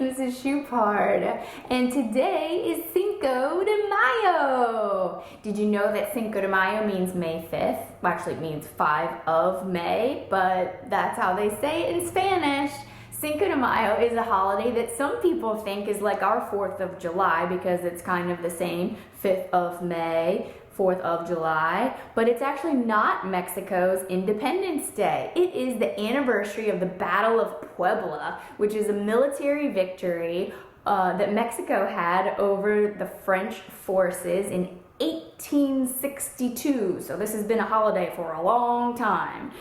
this is Shoepard, and today is Cinco de Mayo. Did you know that Cinco de Mayo means May 5th? Well, actually it means 5 of May, but that's how they say it in Spanish. Cinco de Mayo is a holiday that some people think is like our 4th of July because it's kind of the same, 5th of May, 4th of July, but it's actually not Mexico's Independence Day. It is the anniversary of the Battle of Puebla, which is a military victory that Mexico had over the French forces in 1862. So this has been a holiday for a long time.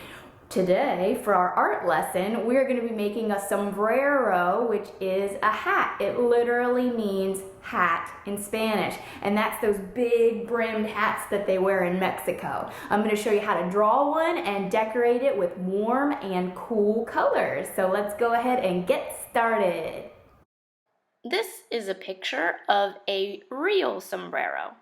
Today, for our art lesson, we're going to be making a sombrero, which is a hat. It literally means hat in Spanish, and that's those big brimmed hats that they wear in Mexico. I'm going to show you how to draw one and decorate it with warm and cool colors. So let's go ahead and get started. This is a picture of a real sombrero.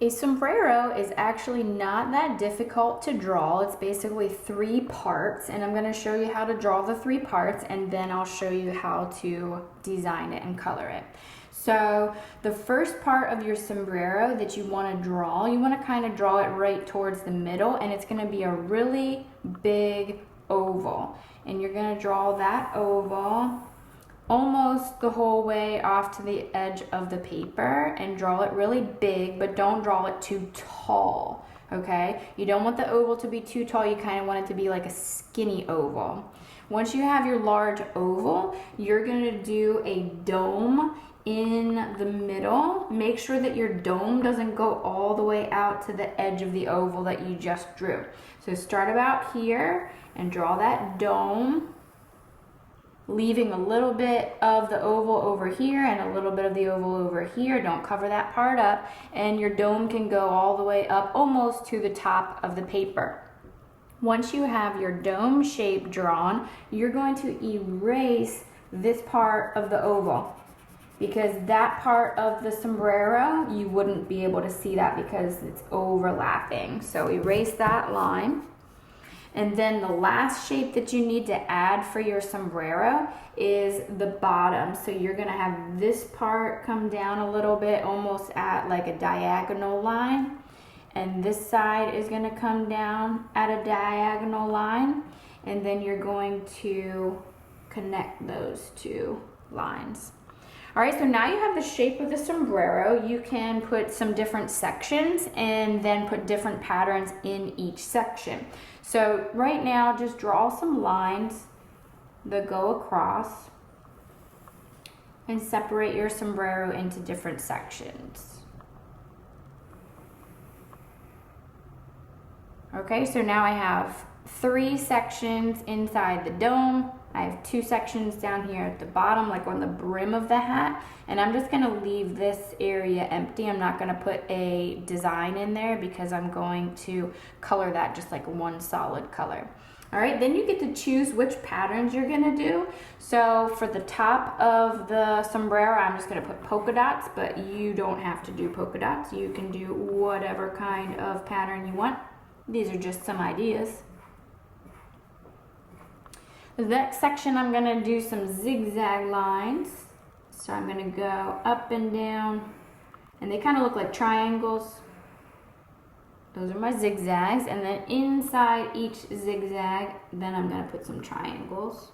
A sombrero is actually not that difficult to draw. It's basically 3 parts, and I'm going to show you how to draw the 3 parts, and then I'll show you how to design it and color it. So the first part of your sombrero that you want to draw, you want to kind of draw it right towards the middle, and it's going to be a really big oval. And you're going to draw that oval almost the whole way off to the edge of the paper and draw it really big, but don't draw it too tall, okay? You don't want the oval to be too tall, you kind of want it to be like a skinny oval. Once you have your large oval, you're gonna do a dome in the middle. Make sure that your dome doesn't go all the way out to the edge of the oval that you just drew. So start about here and draw that dome, leaving a little bit of the oval over here and a little bit of the oval over here. Don't cover that part up, and your dome can go all the way up almost to the top of the paper. Once you have your dome shape drawn, you're going to erase this part of the oval, because that part of the sombrero, you wouldn't be able to see that because it's overlapping. So erase that line. And then the last shape that you need to add for your sombrero is the bottom. So you're gonna have this part come down a little bit, almost at like a diagonal line. And this side is gonna come down at a diagonal line. And then you're going to connect those 2 lines. All right, so now you have the shape of the sombrero. You can put some different sections and then put different patterns in each section. So right now, just draw some lines that go across and separate your sombrero into different sections. Okay, so now I have 3 sections inside the dome. I have 2 sections down here at the bottom, like on the brim of the hat, and I'm just gonna leave this area empty. I'm not gonna put a design in there because I'm going to color that just like one solid color. All right, then you get to choose which patterns you're gonna do. So for the top of the sombrero, I'm just gonna put polka dots, but you don't have to do polka dots. You can do whatever kind of pattern you want. These are just some ideas. The next section, I'm gonna do some zigzag lines. So I'm gonna go up and down, and they kind of look like triangles. Those are my zigzags, and then inside each zigzag, then I'm gonna put some triangles.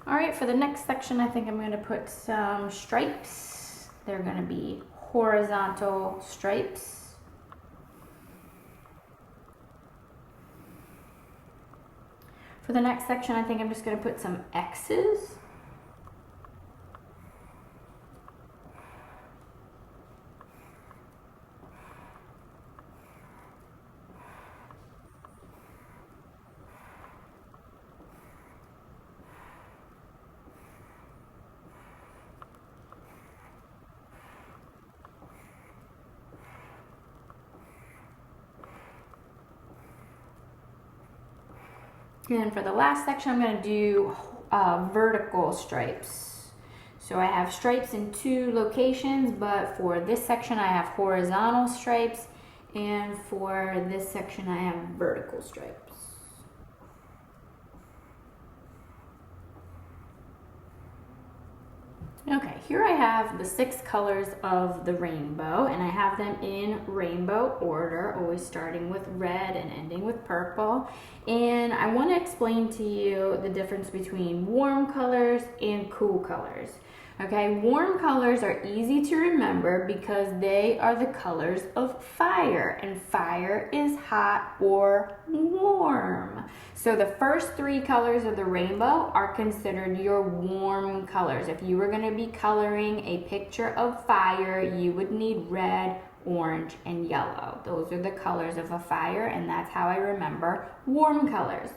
All right, for the next section, I think I'm going to put some stripes. They're going to be horizontal stripes. For the next section, I think I'm just going to put some X's. And for the last section, I'm going to do vertical stripes. So I have stripes in 2 locations, but for this section I have horizontal stripes, and for this section I have vertical stripes. Okay, here I have the 6 colors of the rainbow, and I have them in rainbow order, always starting with red and ending with purple. And I want to explain to you the difference between warm colors and cool colors. Okay, warm colors are easy to remember because they are the colors of fire, and fire is hot or warm. So the first 3 colors of the rainbow are considered your warm colors. If you were going to be coloring a picture of fire, you would need red, orange, and yellow. Those are the colors of a fire, and that's how I remember warm colors.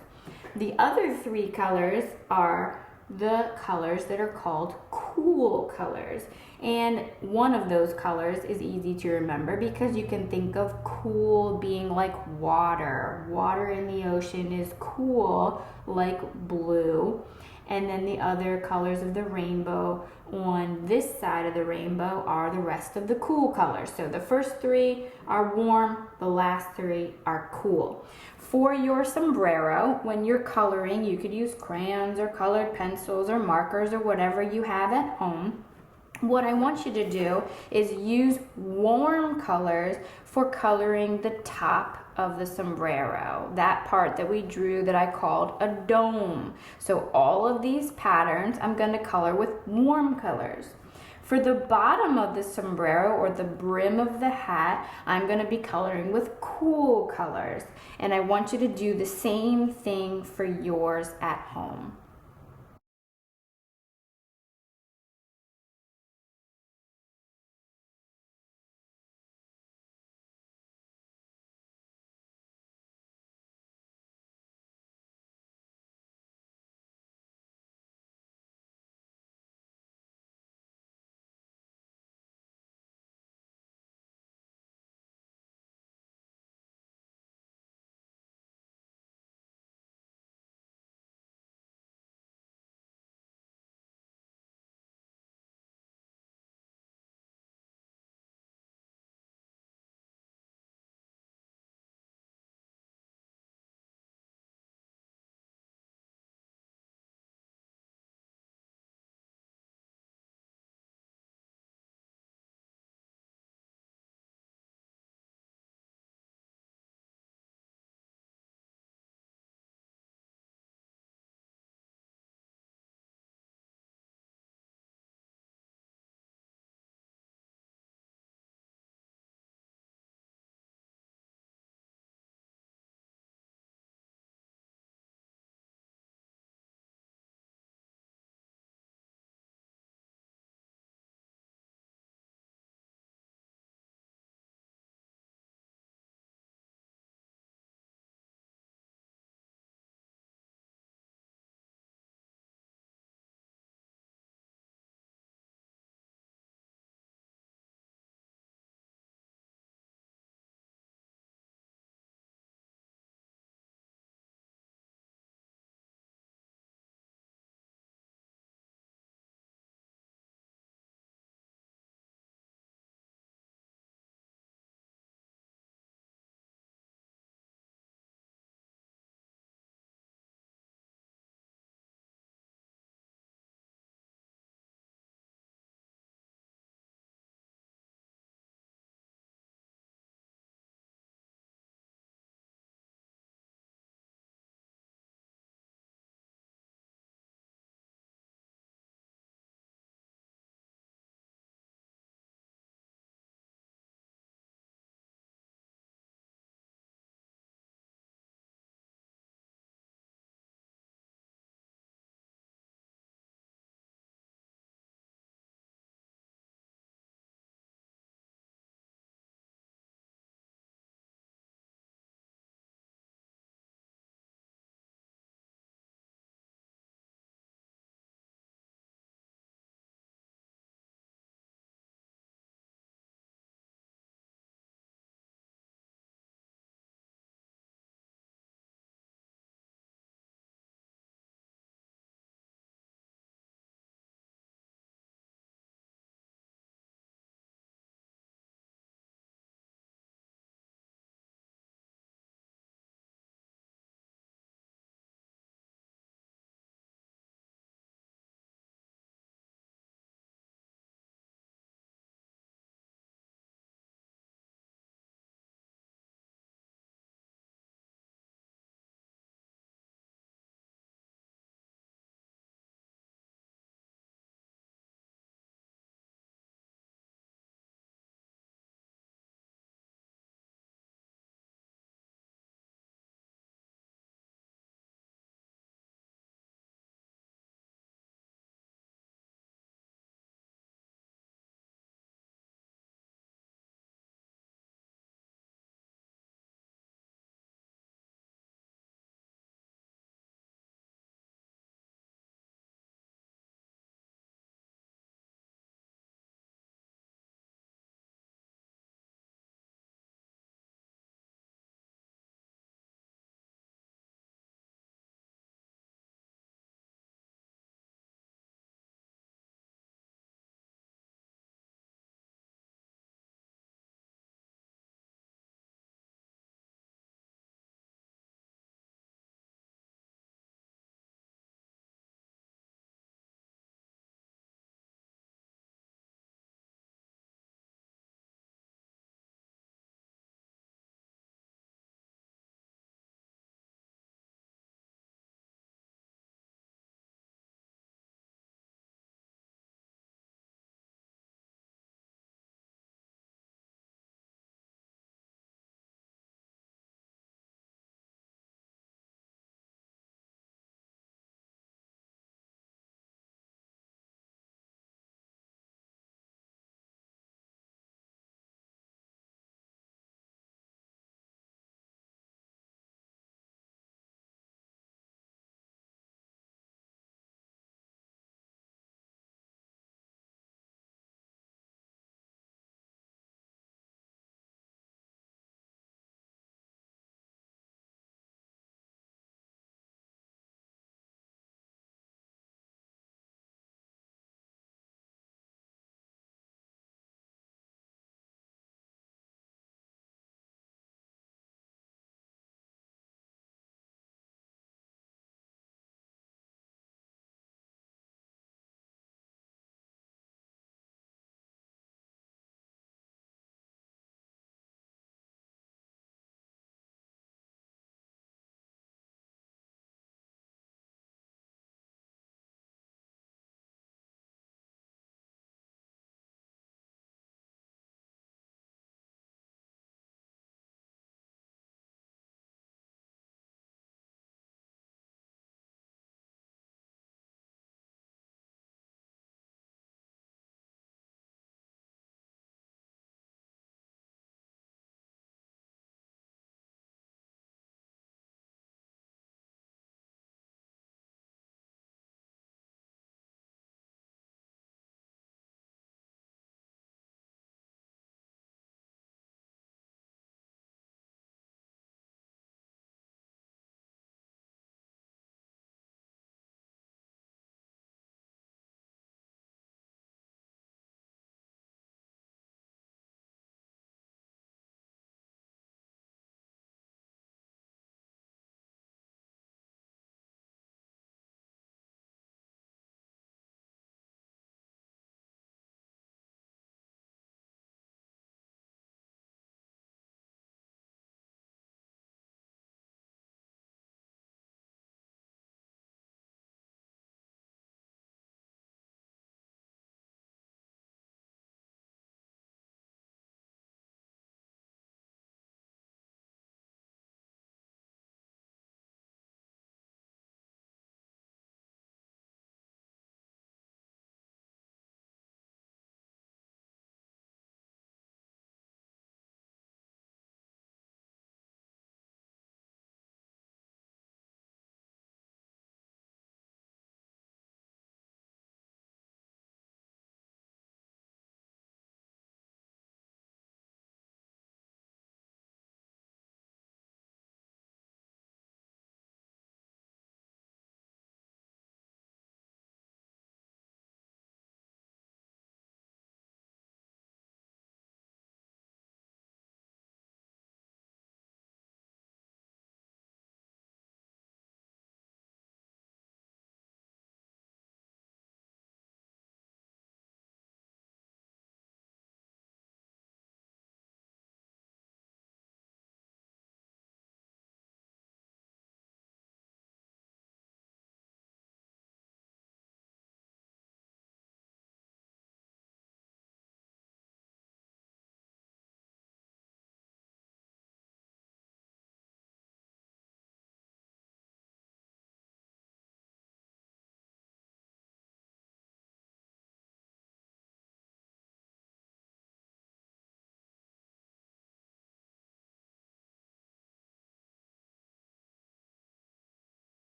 The other 3 colors are the colors that are called cool colors. And one of those colors is easy to remember because you can think of cool being like water. Water in the ocean is cool, like blue. And then the other colors of the rainbow on this side of the rainbow are the rest of the cool colors. So the first 3 are warm, the last 3 are cool. For your sombrero, when you're coloring, you could use crayons or colored pencils or markers or whatever you have at home. What I want you to do is use warm colors for coloring the top of the sombrero, that part that we drew that I called a dome. So all of these patterns I'm going to color with warm colors. For the bottom of the sombrero or the brim of the hat, I'm going to be coloring with cool colors. And I want you to do the same thing for yours at home.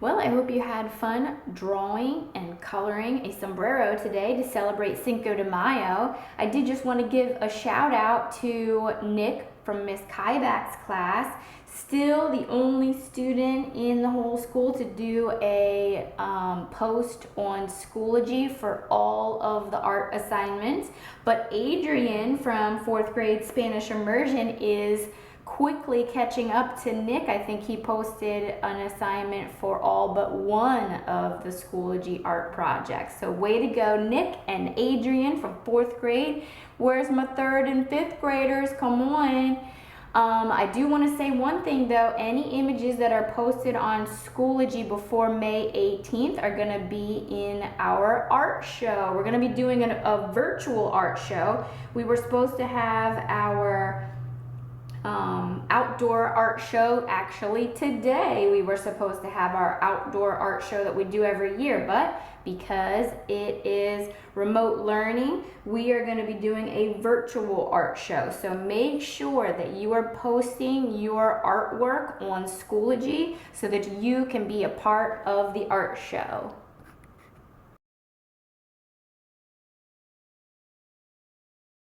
Well, I hope you had fun drawing and coloring a sombrero today to celebrate Cinco de Mayo. I did just want to give a shout out to Nick from Miss Kybak's class, still the only student in the whole school to do a post on Schoology for all of the art assignments. But Adrian from 4th grade Spanish Immersion is quickly catching up to Nick. I think he posted an assignment for all but one of the Schoology art projects. So way to go, Nick and Adrian from 4th grade. Where's my 3rd and 5th graders? Come on. I do want to say one thing though. Any images that are posted on Schoology before May 18th are going to be in our art show. We're going to be doing a virtual art show. We were supposed to have our outdoor art show actually today. We were supposed to have our outdoor art show that we do every year, but because it is remote learning, we are going to be doing a virtual art show. So make sure that you are posting your artwork on Schoology so that you can be a part of the art show.